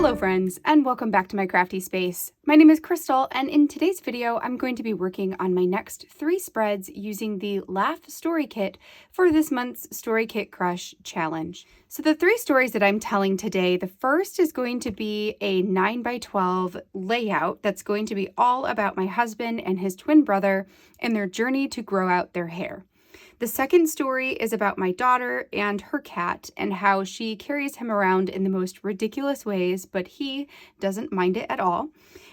Hello friends, and welcome back to my crafty space. My name is Crystal, and in today's video, I'm going to be working on my next 3 spreads using the Laugh Story Kit for this month's StoryKitCrush challenge. So the 3 stories that I'm telling today, the first is going to be a 9x12 layout that's going to be all about my husband and his twin brother and their journey to grow out their hair. The second story is about my daughter and her cat and how she carries him around in the most ridiculous ways, but he doesn't mind it at all.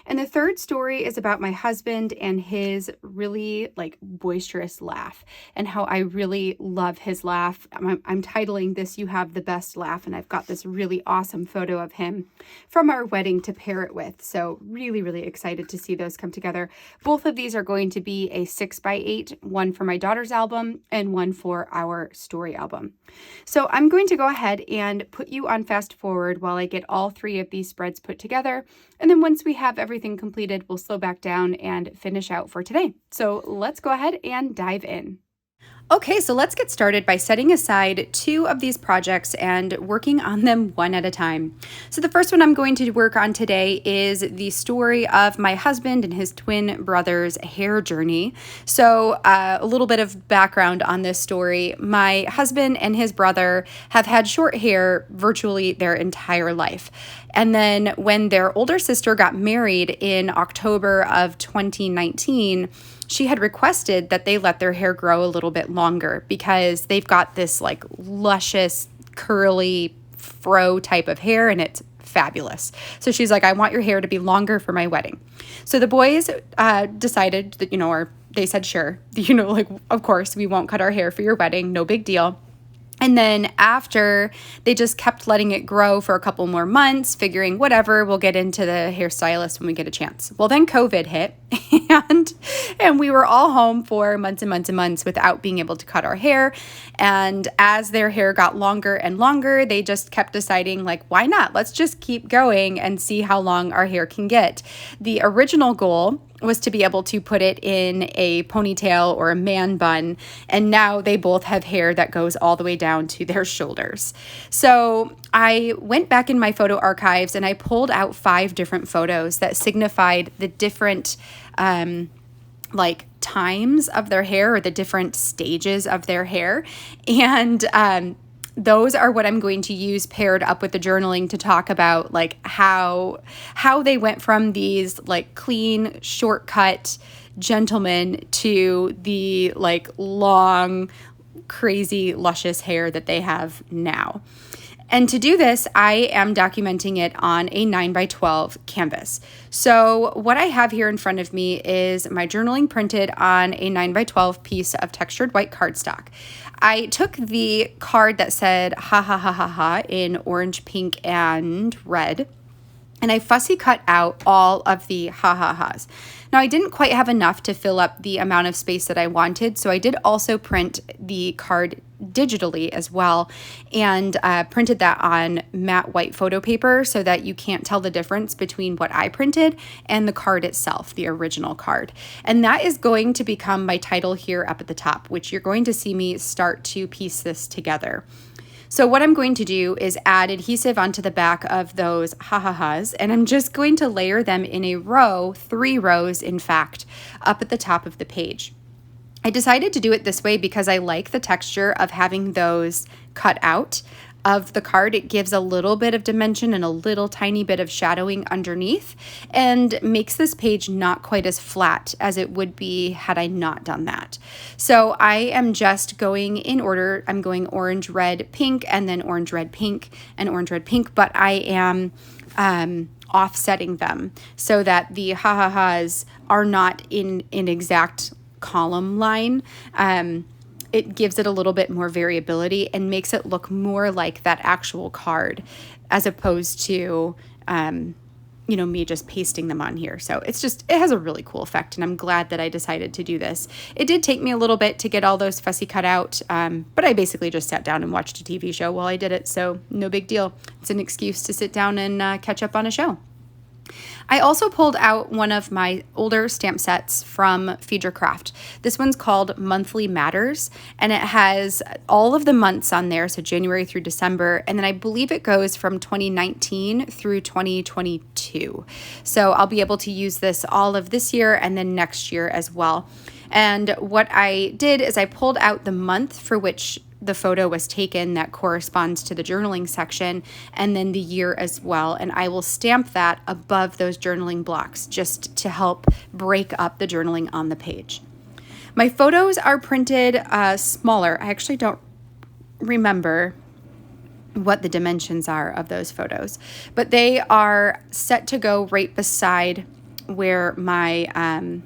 And the third story is about my husband and his really boisterous laugh and how I really love his laugh. I'm titling this "You Have the Best Laugh," and I've got this really awesome photo of him from our wedding to pair it with. So really excited to see those come together. Both of these are going to be a 6x8, one for my daughter's album and one for our story album. So I'm going to go ahead and put you on fast forward while I get all 3 of these spreads put together. And then once we have everything completed, we'll slow back down and finish out for today. So let's go ahead and dive in. Okay, so let's get started by setting aside 2 of these projects and working on them one at a time. So the first one I'm going to work on today is the story of my husband and his twin brother's hair journey. So a little bit of background on this story. My husband and his brother have had short hair virtually their entire life. And then when their older sister got married in October of 2019, she had requested that they let their hair grow a little bit longer because they've got this luscious, curly fro type of hair, and it's fabulous. So she's like, I want your hair to be longer for my wedding. So the boys decided that, or they said, sure, of course, we won't cut our hair for your wedding, no big deal. And then after, they just kept letting it grow for a couple more months, figuring whatever, we'll get into the hairstylist when we get a chance. Well, then COVID hit, and we were all home for months and months and months without being able to cut our hair. And as their hair got longer and longer, they just kept deciding, why not? Let's just keep going and see how long our hair can get. The original goal was to be able to put it in a ponytail or a man bun, and now they both have hair that goes all the way down to their shoulders. So I went back in my photo archives and I pulled out 5 different photos that signified the different times of their hair or the different stages of their hair. And those are what I'm going to use paired up with the journaling to talk about how they went from these clean, shortcut gentlemen to the long, crazy, luscious hair that they have now. And to do this, I am documenting it on a 9x12 canvas. So what I have here in front of me is my journaling printed on a 9x12 piece of textured white cardstock. I took the card that said ha ha ha ha ha in orange, pink, and red, and I fussy cut out all of the ha ha ha's. Now, I didn't quite have enough to fill up the amount of space that I wanted, so I did also print the card digitally as well, and printed that on matte white photo paper so that you can't tell the difference between what I printed and the card itself, the original card. And that is going to become my title here up at the top, which you're going to see me start to piece this together. So what I'm going to do is add adhesive onto the back of those ha-ha-has, and I'm just going to layer them in a row, 3 rows in fact, up at the top of the page. I decided to do it this way because I like the texture of having those cut out of the card. It gives a little bit of dimension and a little tiny bit of shadowing underneath and makes this page not quite as flat as it would be had I not done that. So I am just going in order. I'm going orange, red, pink, and then orange, red, pink, and orange, red, pink, but I am offsetting them so that the ha-ha-has are not in an exact column line. It gives it a little bit more variability and makes it look more like that actual card as opposed to, me just pasting them on here. So it has a really cool effect, and I'm glad that I decided to do this. It did take me a little bit to get all those fussy cut out, but I basically just sat down and watched a TV show while I did it, so no big deal. It's an excuse to sit down and catch up on a show. I also pulled out one of my older stamp sets from Feedrecraft. This one's called Monthly Matters, and it has all of the months on there, so January through December, and then I believe it goes from 2019 through 2022. So I'll be able to use this all of this year and then next year as well. And what I did is I pulled out the month for which the photo was taken that corresponds to the journaling section, and then the year as well. And I will stamp that above those journaling blocks just to help break up the journaling on the page. My photos are printed smaller. I actually don't remember what the dimensions are of those photos, but they are set to go right beside where my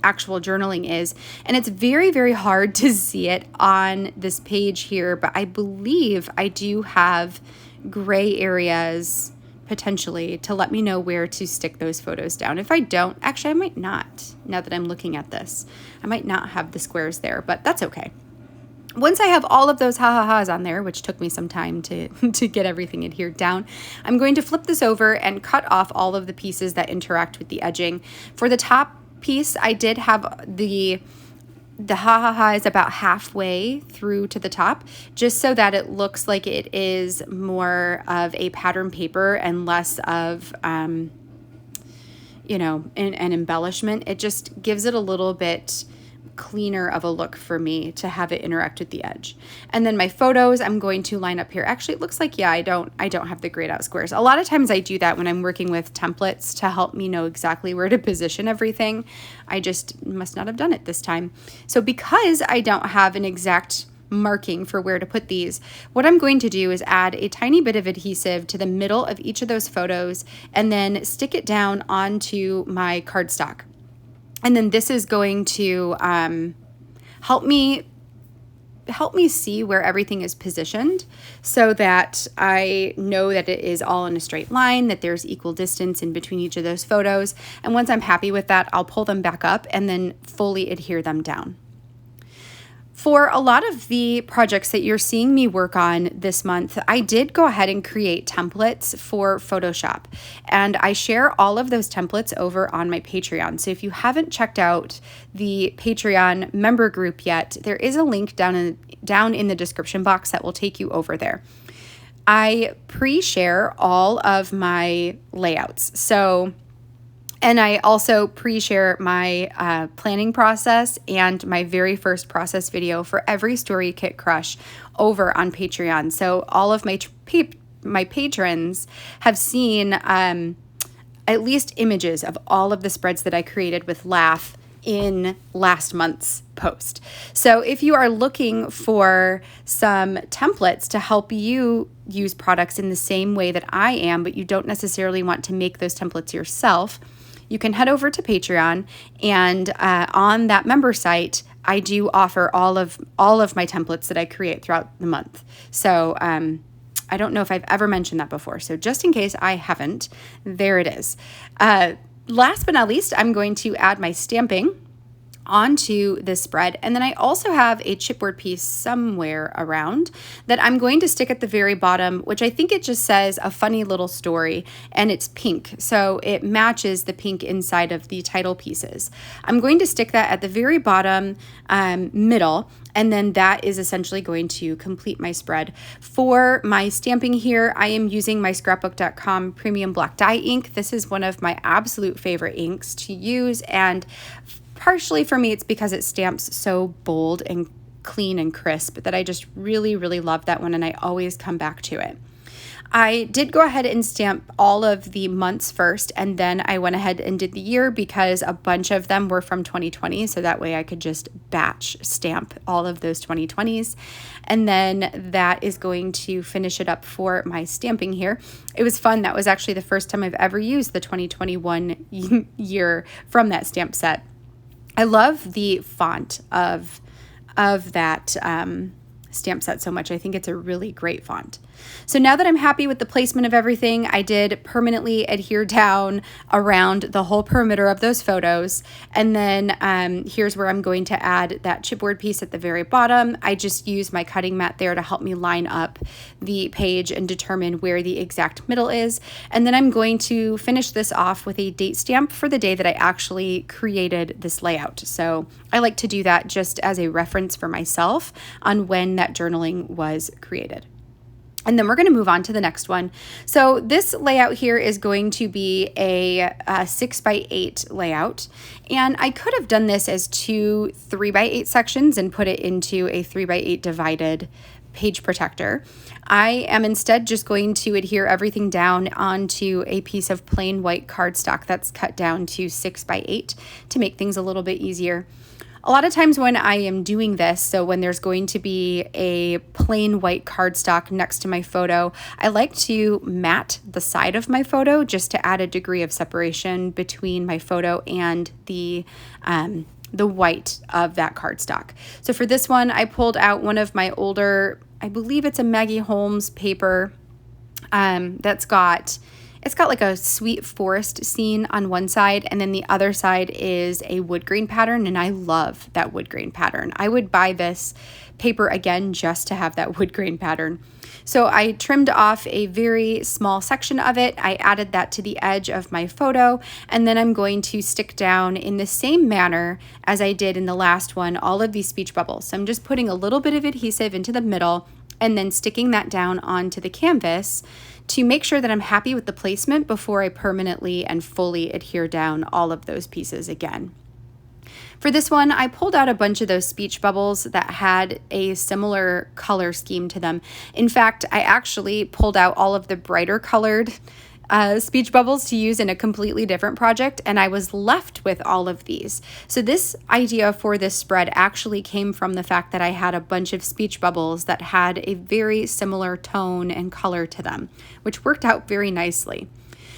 actual journaling is. And it's very, very hard to see it on this page here, but I believe I do have gray areas potentially to let me know where to stick those photos down. If I don't, actually I might not, now that I'm looking at this. I might not have the squares there, but that's okay. Once I have all of those ha-ha-has on there, which took me some time to get everything adhered down, I'm going to flip this over and cut off all of the pieces that interact with the edging. For the top piece, I did have the ha-ha-ha is about halfway through to the top, just so that it looks like it is more of a pattern paper and less of, you know, an embellishment. It just gives it a little bit cleaner of a look for me to have it interact with the edge. And then my photos, I'm going to line up here. Actually, it looks like, yeah, I don't have the grayed out squares. A lot of times I do that when I'm working with templates to help me know exactly where to position everything. I just must not have done it this time. So because I don't have an exact marking for where to put these, what I'm going to do is add a tiny bit of adhesive to the middle of each of those photos and then stick it down onto my cardstock. And then this is going to help me see where everything is positioned so that I know that it is all in a straight line, that there's equal distance in between each of those photos. And once I'm happy with that, I'll pull them back up and then fully adhere them down. For a lot of the projects that you're seeing me work on this month, I did go ahead and create templates for Photoshop, and I share all of those templates over on my Patreon. So if you haven't checked out the Patreon member group yet, there is a link down in the description box that will take you over there. I pre-share all of my layouts. And I also pre-share my planning process and my very first process video for every StoryKitCrush over on Patreon. So all of my patrons have seen at least images of all of the spreads that I created with Laugh in last month's post. So if you are looking for some templates to help you use products in the same way that I am, but you don't necessarily want to make those templates yourself, you can head over to Patreon, and on that member site, I do offer all of my templates that I create throughout the month. So I don't know if I've ever mentioned that before. So just in case I haven't, there it is. Last but not least, I'm going to add my stamping onto this spread. And then I also have a chipboard piece somewhere around that I'm going to stick at the very bottom, which I think it just says a funny little story, and it's pink. So it matches the pink inside of the title pieces. I'm going to stick that at the very bottom middle, and then that is essentially going to complete my spread. For my stamping here, I am using my Scrapbook.com premium black dye ink. This is one of my absolute favorite inks to use, and partially for me, it's because it stamps so bold and clean and crisp that I just really, really love that one, and I always come back to it. I did go ahead and stamp all of the months first, and then I went ahead and did the year because a bunch of them were from 2020, so that way I could just batch stamp all of those 2020s. And then that is going to finish it up for my stamping here. It was fun. That was actually the first time I've ever used the 2021 year from that stamp set. I love the font of that stamp set so much. I think it's a really great font. So now that I'm happy with the placement of everything, I did permanently adhere down around the whole perimeter of those photos. And then here's where I'm going to add that chipboard piece at the very bottom. I just use my cutting mat there to help me line up the page and determine where the exact middle is. And then I'm going to finish this off with a date stamp for the day that I actually created this layout. So I like to do that just as a reference for myself on when that journaling was created. And then we're going to move on to the next one. So this layout here is going to be a 6x8 layout. And I could have done this as two 3x8 sections and put it into a 3x8 divided page protector. I am instead just going to adhere everything down onto a piece of plain white cardstock that's cut down to 6x8 to make things a little bit easier. A lot of times when I am doing this, so when there's going to be a plain white cardstock next to my photo, I like to mat the side of my photo just to add a degree of separation between my photo and the white of that cardstock. So for this one, I pulled out one of my older, I believe it's a Maggie Holmes paper it's got like a sweet forest scene on one side, and then the other side is a wood grain pattern, and I love that wood grain pattern. I would buy this paper again just to have that wood grain pattern. So I trimmed off a very small section of it. I added that to the edge of my photo, and then I'm going to stick down in the same manner as I did in the last one, all of these speech bubbles. So I'm just putting a little bit of adhesive into the middle and then sticking that down onto the canvas to make sure that I'm happy with the placement before I permanently and fully adhere down all of those pieces again. For this one, I pulled out a bunch of those speech bubbles that had a similar color scheme to them. In fact, I actually pulled out all of the brighter colored speech bubbles to use in a completely different project, and I was left with all of these. So this idea for this spread actually came from the fact that I had a bunch of speech bubbles that had a very similar tone and color to them, which worked out very nicely.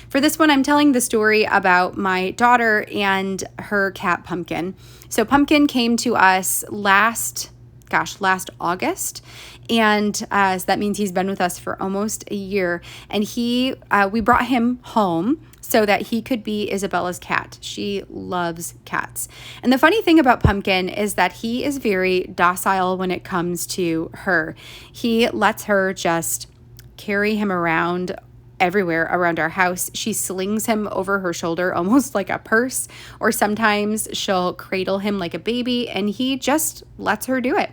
For this one, I'm telling the story about my daughter and her cat Pumpkin. So Pumpkin came to us last August, and so that means he's been with us for almost a year. And we brought him home so that he could be Isabella's cat. She loves cats. And the funny thing about Pumpkin is that he is very docile when it comes to her. He lets her just carry him around everywhere around our house. She slings him over her shoulder almost like a purse, or sometimes she'll cradle him like a baby, and he just lets her do it.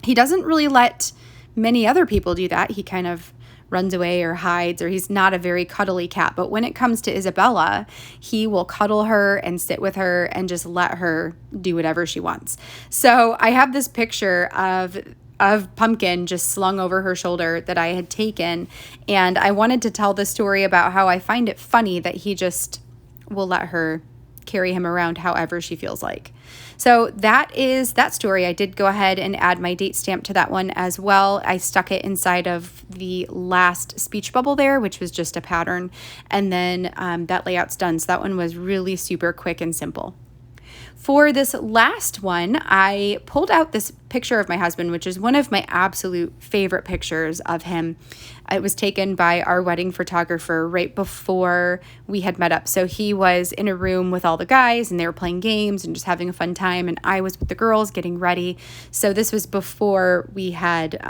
He doesn't really let many other people do that. He kind of runs away or hides, or he's not a very cuddly cat. But when it comes to Isabella, he will cuddle her and sit with her and just let her do whatever she wants. So I have this picture of Pumpkin just slung over her shoulder that I had taken, and I wanted to tell the story about how I find it funny that he just will let her carry him around however she feels like. So that is that story. I did go ahead and add my date stamp to that one as well. I stuck it inside of the last speech bubble there, which was just a pattern, and then that layout's done. So that one was really super quick and simple. For this last one, I pulled out this picture of my husband, which is one of my absolute favorite pictures of him. It was taken by our wedding photographer right before we had met up. So he was in a room with all the guys, and they were playing games and just having a fun time, and I was with the girls getting ready. So this was before we had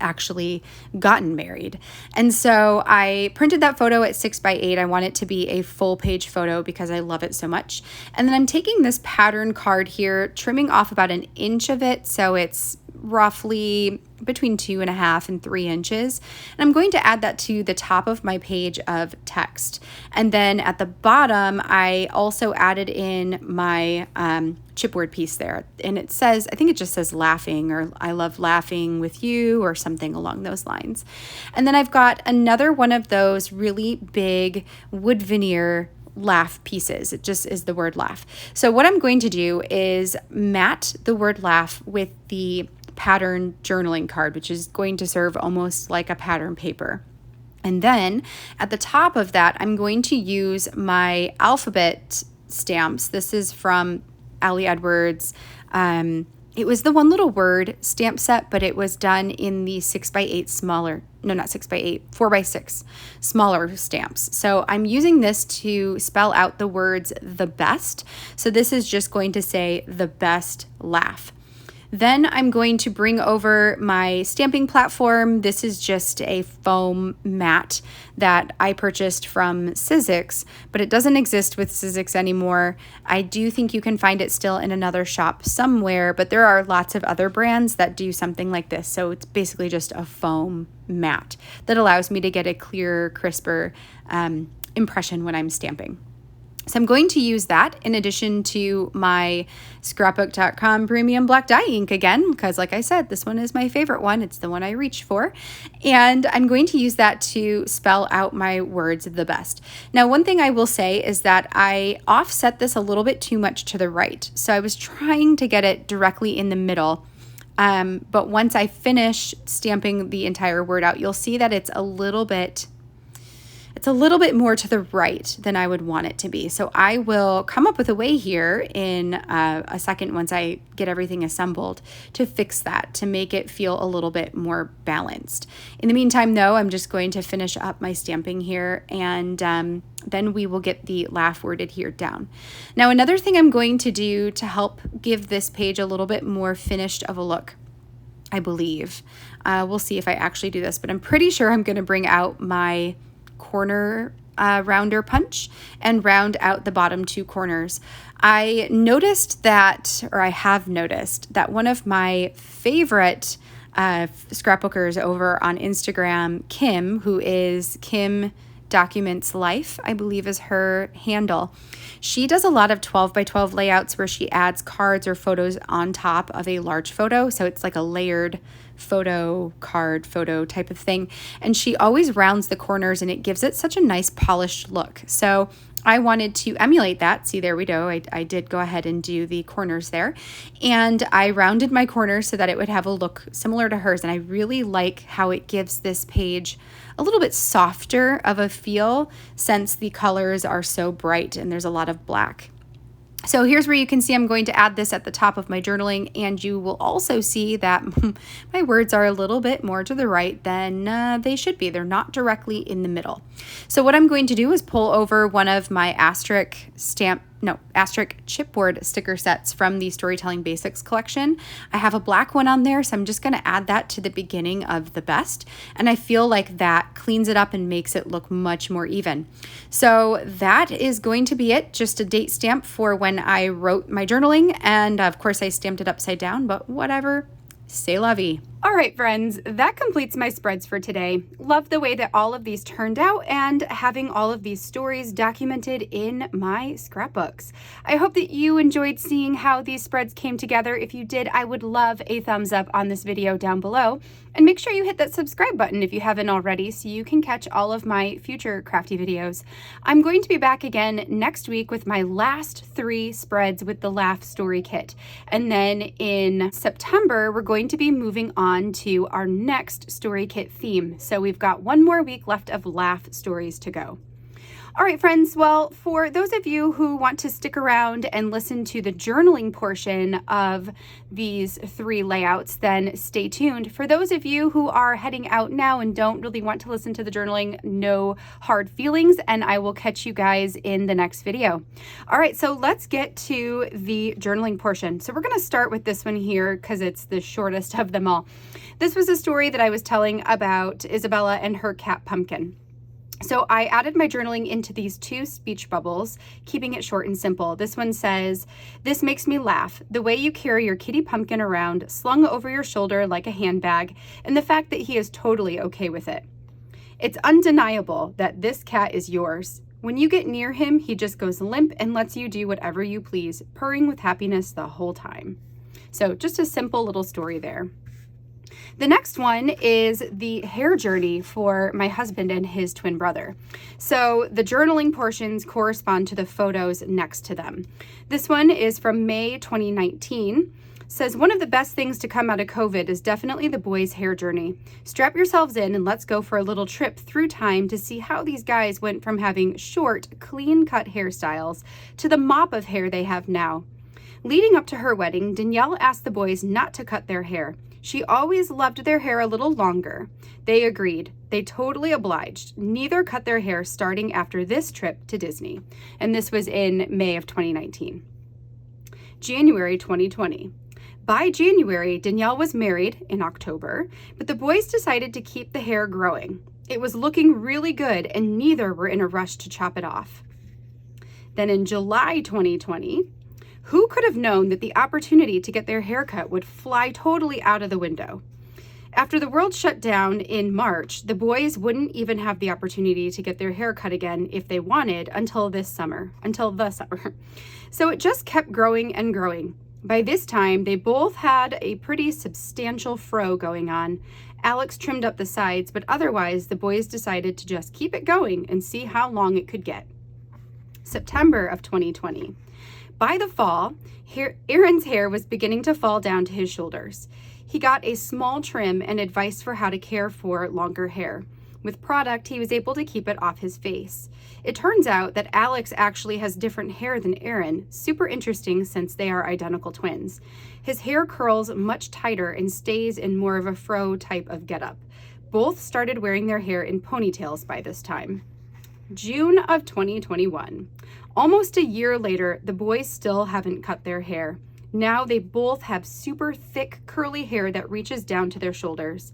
actually gotten married. And so I printed that photo at 6x8. I want it to be a full page photo because I love it so much. And then I'm taking this pattern card here, trimming off about 1 inch of it, so it's roughly between 2.5 and 3 inches. And I'm going to add that to the top of my page of text. And then at the bottom, I also added in my chipboard piece there. And it says, I think it just says laughing, or I love laughing with you, or something along those lines. And then I've got another one of those really big wood veneer laugh pieces. It just is the word laugh. So what I'm going to do is mat the word laugh with the pattern journaling card, which is going to serve almost like a pattern paper. And then at the top of that, I'm going to use my alphabet stamps. This is from Allie Edwards. It was the one little word stamp set, but it was done in the 6x8 smaller, no, not 6x8, 4x6 smaller stamps. So I'm using this to spell out the words the best. So this is just going to say the best laugh. Then I'm going to bring over my stamping platform. This is just a foam mat that I purchased from Sizzix, but it doesn't exist with Sizzix anymore. I do think you can find it still in another shop somewhere, but there are lots of other brands that do something like this. So it's basically just a foam mat that allows me to get a clearer, crisper impression when I'm stamping. So I'm going to use that in addition to my Scrapbook.com premium black dye ink again, because like I said, this one is my favorite one. It's the one I reach for. And I'm going to use that to spell out my words the best. Now, one thing I will say is that I offset this a little bit too much to the right. So I was trying to get it directly in the middle. But once I finish stamping the entire word out, you'll see that it's a little bit more to the right than I would want it to be. So I will come up with a way here in a second once I get everything assembled to fix that, to make it feel a little bit more balanced. In the meantime, though, I'm just going to finish up my stamping here, and then we will get the laugh worded here down. Now, another thing I'm going to do to help give this page a little bit more finished of a look, I believe, we'll see if I actually do this, but I'm pretty sure I'm going to bring out my corner rounder punch and round out the bottom two corners. I have noticed that one of my favorite scrapbookers over on Instagram, Kim, who is Kim Documents Life, I believe is her handle. She does a lot of 12 by 12 layouts where she adds cards or photos on top of a large photo. So it's like a layered photo type of thing. And she always rounds the corners and it gives it such a nice polished look. So I wanted to emulate that. See, there we go. I did go ahead and do the corners there. And I rounded my corners so that it would have a look similar to hers. And I really like how it gives this page a little bit softer of a feel since the colors are so bright and there's a lot of black. So here's where you can see I'm going to add this at the top of my journaling, and you will also see that my words are a little bit more to the right than they should be. They're not directly in the middle. So what I'm going to do is pull over one of my asterisk chipboard sticker sets from the Storytelling Basics collection. I have a black one on there, so I'm just going to add that to the beginning of the best, and I feel like that cleans it up and makes it look much more even. So that is going to be it, just a date stamp for when I wrote my journaling, and of course I stamped it upside down, but whatever. C'est la vie. All right, friends, that completes my spreads for today. Love the way that all of these turned out and having all of these stories documented in my scrapbooks. I hope that you enjoyed seeing how these spreads came together. If you did, I would love a thumbs up on this video down below. And make sure you hit that subscribe button if you haven't already so you can catch all of my future crafty videos. I'm going to be back again next week with my last 3 spreads with the Laugh Story Kit. And then in September, we're going to be moving on to our next Story Kit theme. So we've got one more week left of Laugh stories to go. All right, friends, well, for those of you who want to stick around and listen to the journaling portion of these 3 layouts, then stay tuned. For those of you who are heading out now and don't really want to listen to the journaling, no hard feelings, and I will catch you guys in the next video. All right, so let's get to the journaling portion. So we're going to start with this one here because it's the shortest of them all. This was a story that I was telling about Isabella and her cat Pumpkin. So I added my journaling into these 2 speech bubbles, keeping it short and simple. This one says, "This makes me laugh. The way you carry your kitty Pumpkin around, slung over your shoulder like a handbag, and the fact that he is totally okay with it. It's undeniable that this cat is yours. When you get near him, he just goes limp and lets you do whatever you please, purring with happiness the whole time." So just a simple little story there. The next one is the hair journey for my husband and his twin brother. So the journaling portions correspond to the photos next to them. This one is from May 2019. Says, "One of the best things to come out of COVID is definitely the boys' hair journey. Strap yourselves in and let's go for a little trip through time to see how these guys went from having short, clean-cut hairstyles to the mop of hair they have now. Leading up to her wedding, Danielle asked the boys not to cut their hair. She always loved their hair a little longer. They agreed. They totally obliged. Neither cut their hair starting after this trip to Disney. And this was in May of 2019. January 2020. By January, Danielle was married in October, but the boys decided to keep the hair growing. It was looking really good, and neither were in a rush to chop it off. Then in July 2020, who could have known that the opportunity to get their hair cut would fly totally out of the window? After the world shut down in March, the boys wouldn't even have the opportunity to get their hair cut again if they wanted until the summer. So it just kept growing and growing. By this time, they both had a pretty substantial fro going on. Alex trimmed up the sides, but otherwise the boys decided to just keep it going and see how long it could get. September of 2020. By the fall, Aaron's hair was beginning to fall down to his shoulders. He got a small trim and advice for how to care for longer hair. With product, he was able to keep it off his face. It turns out that Alex actually has different hair than Aaron, super interesting since they are identical twins. His hair curls much tighter and stays in more of a fro type of getup. Both started wearing their hair in ponytails by this time. June of 2021. Almost a year later, the boys still haven't cut their hair. Now they both have super thick curly hair that reaches down to their shoulders.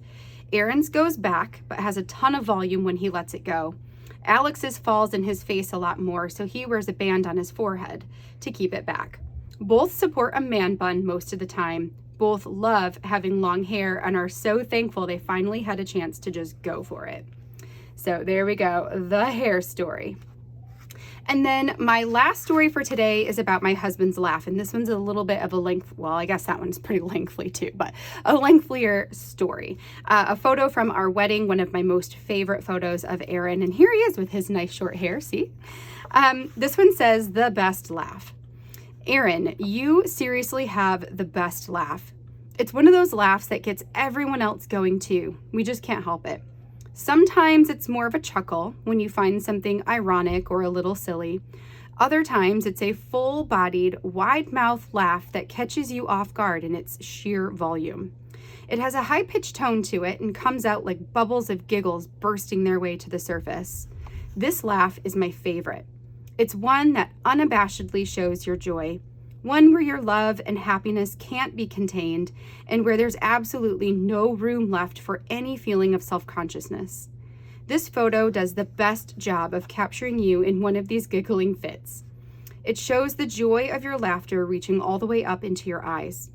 Aaron's goes back, but has a ton of volume when he lets it go. Alex's falls in his face a lot more, so he wears a band on his forehead to keep it back. Both support a man bun most of the time. Both love having long hair and are so thankful they finally had a chance to just go for it. So there we go, the hair story. And then my last story for today is about my husband's laugh. And this one's a little bit of a length, well, I guess that one's pretty lengthy too, but a lengthier story. A photo from our wedding, one of my most favorite photos of Aaron. And here he is with his nice short hair, see? This one says, the best laugh. Aaron, you seriously have the best laugh. It's one of those laughs that gets everyone else going too. We just can't help it. Sometimes it's more of a chuckle when you find something ironic or a little silly. Other times it's a full-bodied, wide-mouthed laugh that catches you off guard in its sheer volume. It has a high-pitched tone to it and comes out like bubbles of giggles bursting their way to the surface. This laugh is my favorite. It's one that unabashedly shows your joy. One where your love and happiness can't be contained and where there's absolutely no room left for any feeling of self-consciousness. This photo does the best job of capturing you in one of these giggling fits. It shows the joy of your laughter reaching all the way up into your eyes.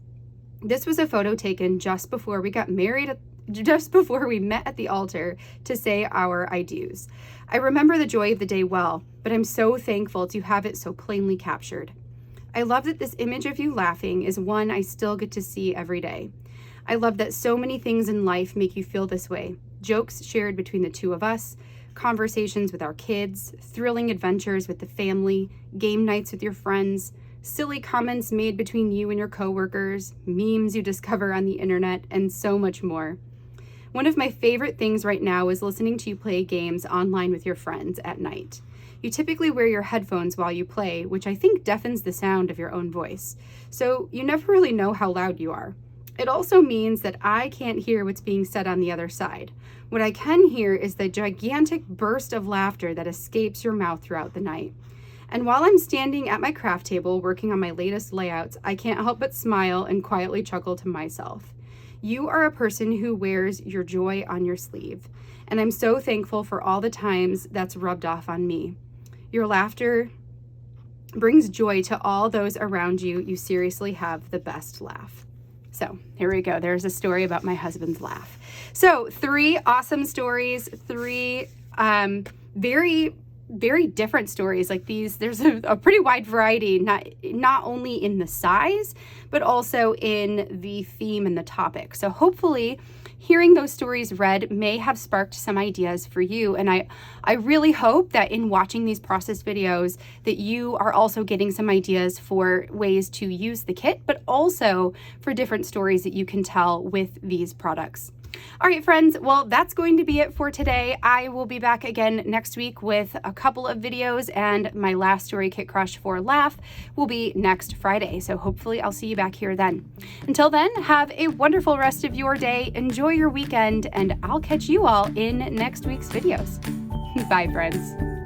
This was a photo taken just before we got married, just before we met at the altar to say our I do's. I remember the joy of the day well, but I'm so thankful to have it so plainly captured. I love that this image of you laughing is one I still get to see every day. I love that so many things in life make you feel this way. Jokes shared between the two of us, conversations with our kids, thrilling adventures with the family, game nights with your friends, silly comments made between you and your coworkers, memes you discover on the internet, and so much more. One of my favorite things right now is listening to you play games online with your friends at night. You typically wear your headphones while you play, which I think deafens the sound of your own voice. So you never really know how loud you are. It also means that I can't hear what's being said on the other side. What I can hear is the gigantic burst of laughter that escapes your mouth throughout the night. And while I'm standing at my craft table working on my latest layouts, I can't help but smile and quietly chuckle to myself. You are a person who wears your joy on your sleeve, and I'm so thankful for all the times that's rubbed off on me. Your laughter brings joy to all those around you. You seriously have the best laugh. So here we go. There's a story about my husband's laugh. So 3 awesome stories, 3 very, very different stories like these. There's a pretty wide variety, not only in the size, but also in the theme and the topic. So hopefully hearing those stories read may have sparked some ideas for you. And I really hope that in watching these process videos that you are also getting some ideas for ways to use the kit, but also for different stories that you can tell with these products. All right, friends, well, that's going to be it for today. I will be back again next week with a couple of videos, and my last StoryKitCrush for Laugh will be next Friday. So hopefully I'll see you back here then. Until then, have a wonderful rest of your day. Enjoy your weekend, and I'll catch you all in next week's videos. Bye, friends.